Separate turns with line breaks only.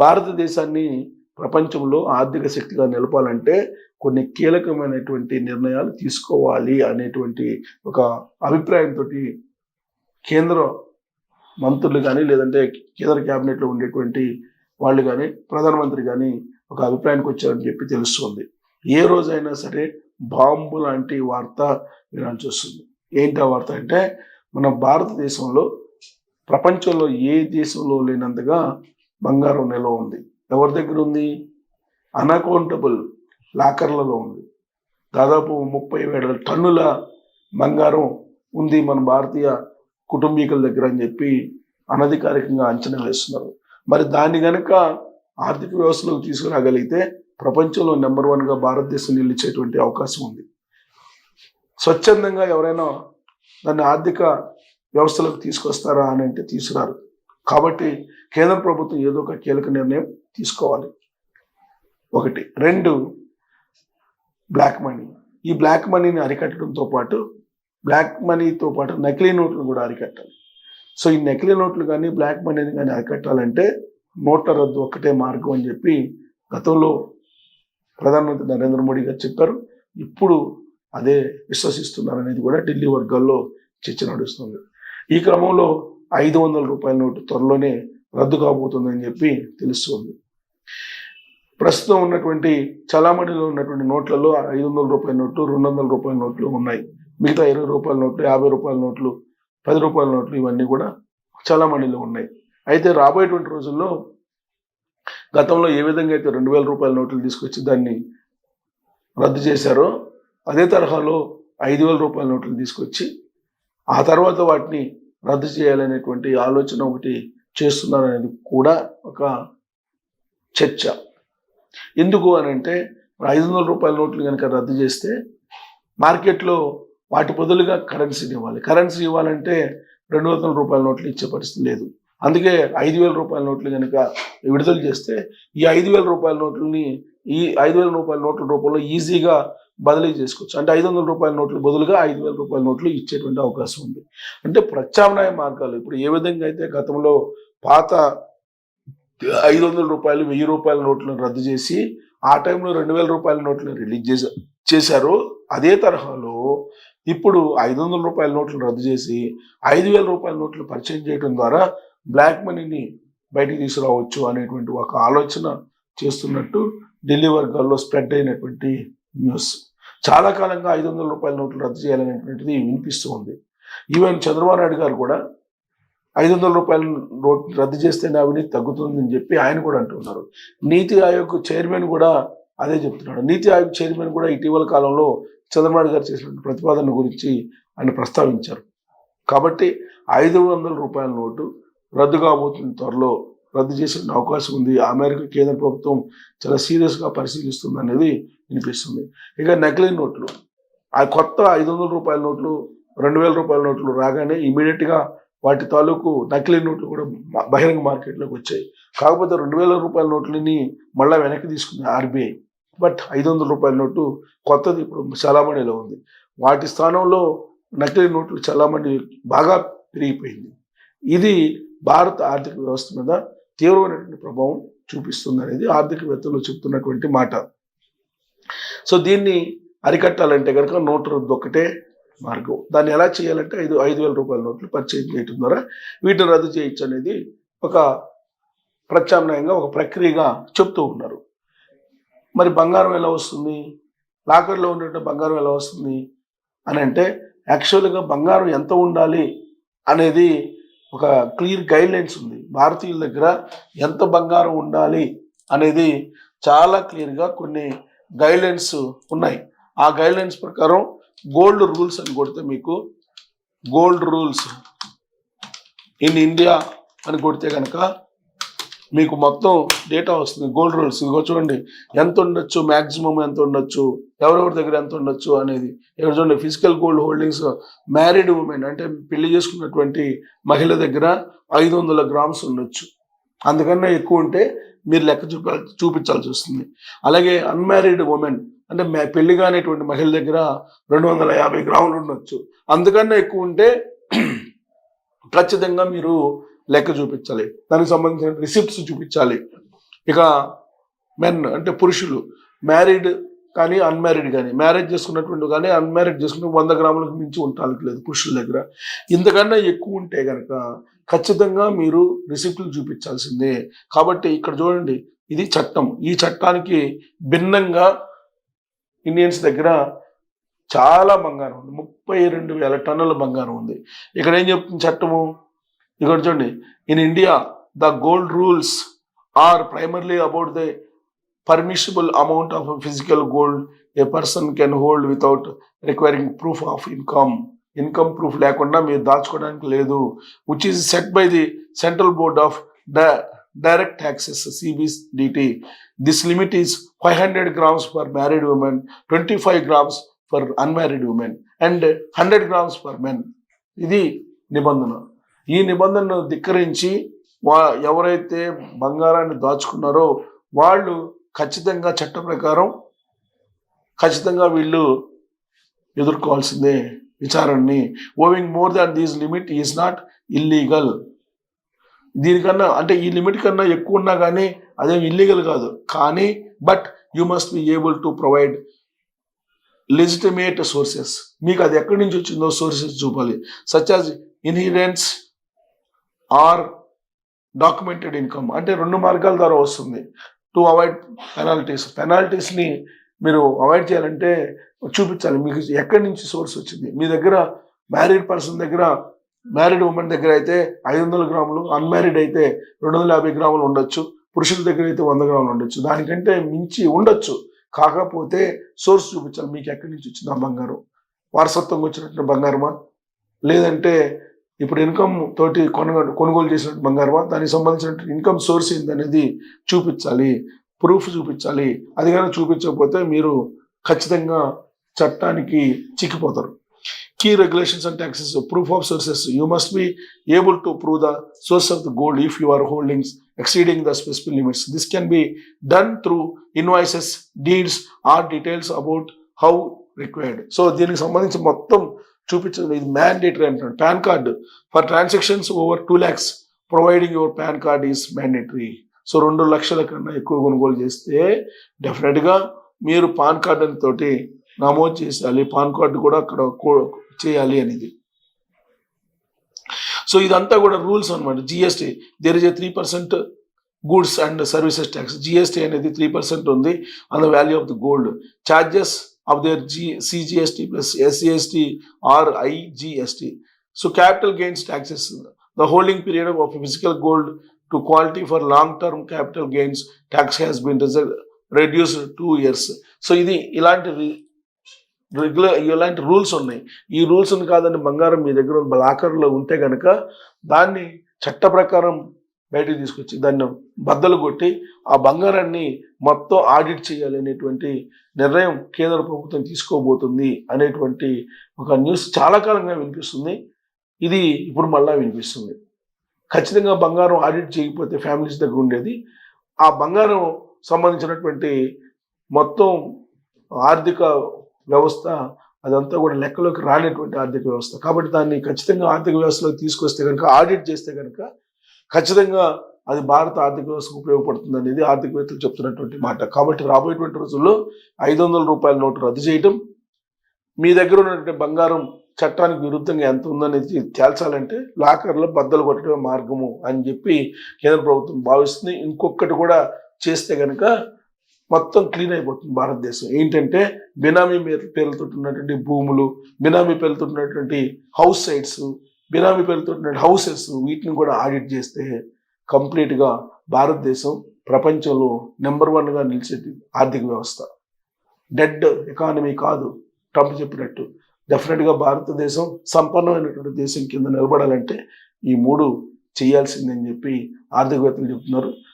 భారతదేశాన్ని ప్రపంచంలో ఆర్థిక శక్తిగా నిలపాలంటే కొన్ని కీలకమైనటువంటి నిర్ణయాలు తీసుకోవాలి అనేటువంటి ఒక అభిప్రాయంతో కేంద్ర మంత్రులు కానీ లేదంటే కేంద్ర క్యాబినెట్లో ఉండేటువంటి వాళ్ళు కానీ ప్రధానమంత్రి కానీ ఒక అభిప్రాయానికి వచ్చారని చెప్పి తెలుస్తుంది. ఏ రోజైనా సరే బాంబు లాంటి వార్త వినాల్సి వస్తుంది. ఏంటి ఆ వార్త అంటే, మన భారతదేశంలో ప్రపంచంలో ఏ దేశంలో లేనంతగా బంగారం నిల్వ ఉంది. ఎవరి దగ్గర ఉంది? అన్అకౌంటబుల్ లాకర్లలో ఉంది. దాదాపు 30,000 టన్నుల బంగారం ఉంది మన భారతీయ కుటుంబీకుల దగ్గర అని చెప్పి అనధికారికంగా అంచనా వేస్తున్నారు. మరి దాన్ని గనక ఆర్థిక వ్యవస్థలోకి తీసుకురాగలిగితే ప్రపంచంలో నెంబర్ 1గా భారతదేశం నిలిచేటువంటి అవకాశం ఉంది. స్వచ్ఛందంగా ఎవరైనా దాన్ని ఆర్థిక వ్యవస్థలోకి తీసుకొస్తారా అని అంటే తీసుకురారు. కాబట్టి కేంద్ర ప్రభుత్వం ఏదో ఒక కీలక నిర్ణయం తీసుకోవాలి. 1. 2, బ్లాక్ మనీ. ఈ బ్లాక్ మనీని అరికట్టడంతో పాటు నకిలీ నోట్లను కూడా అరికట్టాలి. సో ఈ నకిలీ నోట్లు కానీ బ్లాక్ మనీని కానీ అరికట్టాలంటే నోట్ల రద్దు ఒక్కటే మార్గం అని చెప్పి గతంలో ప్రధానమంత్రి నరేంద్ర మోడీ గారు చెప్పారు. ఇప్పుడు అదే విశ్వసిస్తున్నారు అనేది కూడా ఢిల్లీ వర్గాల్లో చర్చ నడుస్తుంది. ఈ క్రమంలో 500 రూపాయల నోటు త్వరలోనే రద్దు కాబోతుందని చెప్పి తెలుస్తుంది. ప్రస్తుతం ఉన్నటువంటి చలామణిలో ఉన్నటువంటి నోట్లలో 500 రూపాయల నోట్లు, 200 రూపాయల నోట్లు ఉన్నాయి. మిగతా 20 రూపాయల నోట్లు, 50 రూపాయల నోట్లు, 10 రూపాయల నోట్లు ఇవన్నీ కూడా చలామణిలో ఉన్నాయి. అయితే రాబోయేటువంటి రోజుల్లో గతంలో ఏ విధంగా అయితే 2,000 రూపాయల నోట్లు తీసుకొచ్చి దాన్ని రద్దు చేశారో అదే తరహాలో 5,000 రూపాయల నోట్లు తీసుకొచ్చి ఆ తర్వాత వాటిని రద్దు చేయాలనేటువంటి ఆలోచన ఒకటి చేస్తున్నారనేది కూడా ఒక చర్చ. ఎందుకు అని అంటే 500 రూపాయల నోట్లు కనుక రద్దు చేస్తే మార్కెట్లో వాటి బదులుగా కరెన్సీని ఇవ్వాలి. కరెన్సీ ఇవ్వాలంటే 200 రూపాయల నోట్లు ఇచ్చే పరిస్థితి లేదు. అందుకే 5,000 రూపాయల నోట్లు కనుక విడుదల చేస్తే ఈ 5,000 రూపాయల నోట్లని ఈ 5,000 రూపాయల నోట్ల రూపంలో ఈజీగా బదిలీ చేసుకోవచ్చు. అంటే 500 రూపాయల నోట్లు బదులుగా 5,000 రూపాయల నోట్లు ఇచ్చేటువంటి అవకాశం ఉంది. అంటే ప్రత్యామ్నాయ మార్గాలు ఇప్పుడు ఏ విధంగా అయితే గతంలో పాత 500 రూపాయలు 1,000 రూపాయల నోట్లను రద్దు చేసి ఆ టైంలో 2,000 రూపాయల నోట్లను రిలీజ్ చేశారు, అదే తరహాలో ఇప్పుడు 500 రూపాయల నోట్లు రద్దు చేసి 5,000 రూపాయల నోట్లు పరిచయం చేయడం ద్వారా బ్లాక్ మనీని బయటికి తీసుకురావచ్చు అనేటువంటి ఒక ఆలోచన చేస్తున్నట్టు ఢిల్లీ వర్గాల్లో స్ప్రెడ్ అయినటువంటి న్యూస్. చాలా కాలంగా 500 రూపాయల నోట్లు రద్దు చేయాలనేటువంటిది వినిపిస్తూ ఉంది. ఈవెన్ చంద్రబాబు నాయుడు గారు కూడా 500 రూపాయల నోట్ రద్దు చేస్తేనే అవినీతి తగ్గుతుందని చెప్పి ఆయన కూడా అంటున్నారు. నీతి ఆయోగ్ చైర్మన్ కూడా అదే చెప్తున్నాడు. నీతి ఆయోగ్ చైర్మన్ కూడా ఇటీవల కాలంలో చంద్రబాబు నాయుడు గారు చేసిన ప్రతిపాదన గురించి ఆయన ప్రస్తావించారు. కాబట్టి 500 రూపాయల నోటు రద్దు కాబోతున్న త్వరలో రద్దు చేసే అవకాశం ఉంది. అమెరికా కేంద్ర ప్రభుత్వం చాలా సీరియస్గా పరిశీలిస్తుంది అనేది వినిపిస్తుంది. ఇక నకిలీ నోట్లు, ఆ కొత్త 500 రూపాయల నోట్లు 2,000 రూపాయల నోట్లు రాగానే ఇమీడియట్గా వాటి తాలూకు నకిలీ నోట్లు కూడా బహిరంగ మార్కెట్లోకి వచ్చాయి. కాకపోతే 2,000 రూపాయల నోట్లని మళ్ళీ వెనక్కి తీసుకుంది ఆర్బీఐ. బట్ 500 రూపాయల నోటు కొత్తది ఇప్పుడు చలామణిలో ఉంది. వాటి స్థానంలో నకిలీ నోట్లు చలామణి బాగా పెరిగిపోయింది. ఇది భారత ఆర్థిక వ్యవస్థ మీద తీవ్రమైనటువంటి ప్రభావం చూపిస్తుంది అనేది ఆర్థికవేత్తలు చెప్తున్నటువంటి మాట. సో దీన్ని అరికట్టాలంటే కనుక నోటు రద్దు ఒక్కటే మార్గం. దాన్ని ఎలా చేయాలంటే 5,000 రూపాయల నోట్లు పరిచయం చేయడం ద్వారా వీటిని రద్దు చేయొచ్చు అనేది ఒక ప్రత్యామ్నాయంగా ఒక ప్రక్రియగా చెప్తూ ఉన్నారు. మరి బంగారం ఎలా వస్తుంది? లాకర్లో ఉన్నట్టు బంగారం ఎలా వస్తుంది అని అంటే యాక్చువల్గా బంగారం ఎంత ఉండాలి అనేది ఒక క్లియర్ గైడ్ లైన్స్ ఉంది. భారతీయుల దగ్గర ఎంత బంగారం ఉండాలి అనేది చాలా క్లియర్గా కొన్ని గైడ్ లైన్స్ ఉన్నాయి. ఆ గైడ్ లైన్స్ ప్రకారం గోల్డ్ రూల్స్ అని కొడితే మీకు గోల్డ్ రూల్స్ ఇన్ ఇండియా అని కొడితే కనుక మీకు మొత్తం డేటా వస్తుంది. గోల్డ్ రూల్స్ ఇదిగో చూడండి, ఎంత ఉండొచ్చు, మ్యాక్సిమం ఎంత ఉండొచ్చు, ఎవరెవరి దగ్గర ఎంత ఉండొచ్చు అనేది. ఇక్కడ చూడండి, physical gold holdings married women అంటే పెళ్లి చేసుకున్నటువంటి మహిళ దగ్గర 500 గ్రామ్స్ ఉండొచ్చు. అందుకన్నా ఎక్కువ ఉంటే మీరు లెక్క చూపించాల్సి వస్తుంది. అలాగే అన్మ్యారీడ్ ఉమెన్ అంటే పెళ్లి కానిటువంటి మహిళ దగ్గర 250 గ్రాములు ఉండొచ్చు. అందుకన్నా ఎక్కువ ఉంటే ఖచ్చితంగా మీరు లెక్క చూపించాలి, దానికి సంబంధించిన రిసిప్ట్స్ చూపించాలి. ఇక మెన్ అంటే పురుషులు, మ్యారీడ్ కానీ అన్మ్యారీడ్ కానీ, మ్యారేజ్ చేసుకున్నటువంటి కానీ అన్మ్యారీడ్ చేసుకున్న 100 గ్రాములకు మించి ఉండటానికి లేదు పురుషుల దగ్గర. ఇంతకన్నా ఎక్కువ ఉంటే కనుక ఖచ్చితంగా మీరు రిసిప్ట్లు చూపించాల్సిందే. కాబట్టి ఇక్కడ చూడండి, ఇది చట్టం. ఈ చట్టానికి భిన్నంగా ఇండియన్స్ దగ్గర చాలా బంగారం ఉంది. 32,000 టన్నుల బంగారం ఉంది. ఇక్కడ ఏం చెప్తుంది చట్టము? ఇక్కడ చూడండి, in India the gold rules are primarily about the permissible amount of physical gold a person can hold without requiring proof of income proof లేకుండా మీరు దాచుకోవడానికి లేదు, which is set by the Central Board of Direct Taxes CBDT. This limit is 500 grams for married women, 25 grams for unmarried women and 100 grams for men. ఇది నిబంధన. ఈ నిబంధనను ధిక్కరించి ఎవరైతే బంగారాన్ని దాచుకున్నారో వాళ్ళు ఖచ్చితంగా చట్ట ప్రకారం ఖచ్చితంగా వీళ్ళు ఎదుర్కోవాల్సిందే విచారణని. Owing more than these limit is not illegal. దీనికన్నా అంటే ఈ లిమిట్ కన్నా ఎక్కువ ఉన్నా కానీ అదేం ఇల్లీగల్ కాదు. కానీ but you must be able to provide legitimate sources. మీకు అది ఎక్కడి నుంచి వచ్చిందో సోర్సెస్ చూపాలి. Such as inheritance or documented income. అంటే 2 మార్గాల ద్వారా వస్తుంది. టు అవాయిడ్ పెనాల్టీస్ని మీరు అవాయిడ్ చేయాలంటే చూపించాలి మీకు ఎక్కడి నుంచి సోర్స్ వచ్చింది. మీ దగ్గర మ్యారీడ్ పర్సన్ దగ్గర, మ్యారీడ్ ఉమెన్ దగ్గర అయితే 500 గ్రాములు, అన్మ్యారీడ్ అయితే 250 గ్రాములు ఉండొచ్చు, పురుషుల దగ్గర అయితే 100 గ్రాములు ఉండొచ్చు, దానికంటే మించి ఉండొచ్చు. కాకపోతే సోర్స్ చూపించాలి మీకు ఎక్కడి నుంచి వచ్చింది ఆ బంగారం. వారసత్వంగా వచ్చినట్టు బంగారమా, లేదంటే ఇప్పుడు ఇన్కమ్ తోటి కొనుగోలు చేసినట్టు బంగారమా, దానికి సంబంధించిన ఇన్కమ్ సోర్స్ ఏందనేది చూపించాలి, ప్రూఫ్ చూపించాలి. అది కానీ చూపించకపోతే మీరు ఖచ్చితంగా చట్టానికి చిక్కిపోతారు. Key regulations and taxes. Proof of sources. You must be able to prove the source of the gold if you are holdings exceeding the specific limits. This can be done through invoices, deeds or details about how required. So దీనికి సంబంధించి మొత్తం చూపించడం ఇది mandatory అంటున్నాడు. Pan card for transactions over 2 lakhs providing your pan card is mandatory. So 2 లక్షల కన్నా ఎక్కువ కొనుగోలు చేస్తే డెఫినెట్గా మీరు పాన్ కార్డు తోటి నమోదు చేయాలి, పాన్ కార్డు కూడా అక్కడ చేయాలి అనేది. సో ఇదంతా కూడా రూల్స్ అనమాట. GST, there is a 3% goods and services tax. GST అనేది 3% ఉంది on the value of the gold. Charges of there CGST plus SGST or IGST. So capital gains taxes. The holding period of physical gold to quality for long term capital gains tax has been reduced 2 years. సో ఇది ఇలాంటి rules ఉన్నాయి. ఈ రూల్స్ని కాదని బంగారం మీ దగ్గర లాకర్లో ఉంటే కనుక దాన్ని చట్ట ప్రకారం బయటకు తీసుకొచ్చి దాన్ని బద్దలు కొట్టి ఆ బంగారాన్ని మొత్తం ఆడిట్ చేయాలి అనేటువంటి నిర్ణయం కేంద్ర ప్రభుత్వం తీసుకోబోతుంది అనేటువంటి ఒక న్యూస్ చాలా కాలంగా వినిపిస్తుంది. ఇది ఇప్పుడు మళ్ళా వినిపిస్తుంది. ఖచ్చితంగా బంగారం ఆడిట్ చేయకపోతే ఫ్యామిలీస్ దగ్గర ఉండేది ఆ బంగారం సంబంధించినటువంటి మొత్తం ఆర్థిక వ్యవస్థ అదంతా కూడా లెక్కలోకి రానటువంటి ఆర్థిక వ్యవస్థ. కాబట్టి దాన్ని ఖచ్చితంగా ఆర్థిక వ్యవస్థలోకి తీసుకొస్తే కనుక, ఆడిట్ చేస్తే కనుక ఖచ్చితంగా అది భారత ఆర్థిక వ్యవస్థకు ఉపయోగపడుతుంది అనేది ఆర్థికవేత్తలు చెప్తున్నటువంటి మాట. కాబట్టి రాబోయేటువంటి రోజుల్లో 500 రూపాయల నోటు రద్దు చేయటం, మీ దగ్గర ఉన్నటువంటి బంగారం చట్టానికి విరుద్ధంగా ఎంత ఉందనేది తేల్చాలంటే లాకర్లో బద్దలు కొట్టడమే మార్గము అని చెప్పి కేంద్ర ప్రభుత్వం భావిస్తుంది. ఇంకొకటి కూడా చేస్తే కనుక మొత్తం క్లీన్ అయిపోతుంది భారతదేశం. ఏంటంటే బినామీ పేర్లతో ఉన్నటువంటి భూములు, బినామీ పేర్లతో ఉన్నటువంటి హౌస్ సైట్స్, బినామీ పేర్లతో ఉన్నటువంటి హౌసెస్, వీటిని కూడా ఆడిట్ చేస్తే కంప్లీట్గా భారతదేశం ప్రపంచంలో నెంబర్ 1గా నిలిచేది ఆర్థిక వ్యవస్థ. డెడ్ ఎకానమీ కాదు ట్రంప్ చెప్పినట్టు. డెఫినెట్గా భారతదేశం సంపన్నమైనటువంటి దేశం కింద నిలబడాలంటే ఈ 3 చేయాల్సిందని చెప్పి ఆర్థికవేత్తలు చెప్తున్నారు.